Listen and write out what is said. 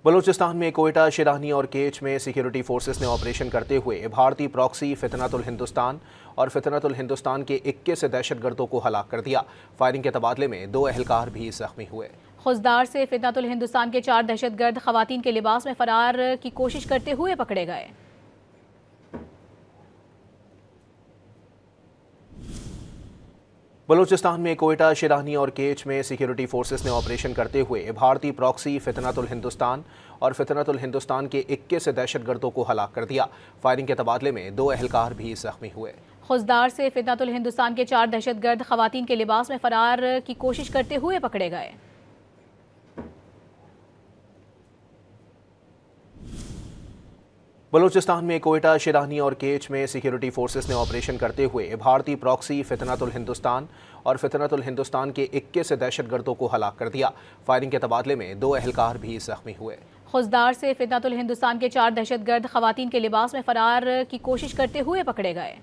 बलूचिस्तान में कोयटा, शिरानी और केच में सिक्योरिटी फोर्सेस ने ऑपरेशन करते हुए भारतीय प्रॉक्सी फितनतुल हिंदुस्तान और फितनतुल हिंदुस्तान के 21 दहशतगर्दों को हलाक कर दिया। फायरिंग के तबादले में 2 एहलकार भी जख्मी हुए। खुजदार से फितनतुल हिंदुस्तान के 4 दहशतगर्द खवातीन के लिबास में फरार की कोशिश करते हुए पकड़े गए। बलूचिस्तान में कोयटा, शिरानी और केच में सिक्योरिटी फोर्सेस ने ऑपरेशन करते हुए भारतीय प्रॉक्सी फितनतुल हिंदुस्तान और फितनतुल हिंदुस्तान के 21 दहशतगर्दों को हलाक कर दिया। फायरिंग के तबादले में 2 एहलकार भी जख्मी हुए। खुजदार से फितनतुल हिंदुस्तान के 4 दहशतगर्द खवातीन के लिबास में फरार की कोशिश करते हुए पकड़े गए। बलूचिस्तान में कोयटा, शिरानी और केच में सिक्योरिटी फोर्सेस ने ऑपरेशन करते हुए भारतीय प्रॉक्सी फितनतुल हिंदुस्तान और फितनतुल हिंदुस्तान के 21 दहशतगर्दों को हलाक कर दिया। फायरिंग के तबादले में 2 एहलकार भी जख्मी हुए। खुजदार से फितनतुल हिंदुस्तान के 4 दहशतगर्द खवातीन के लिबास में फरार की कोशिश करते हुए पकड़े गए।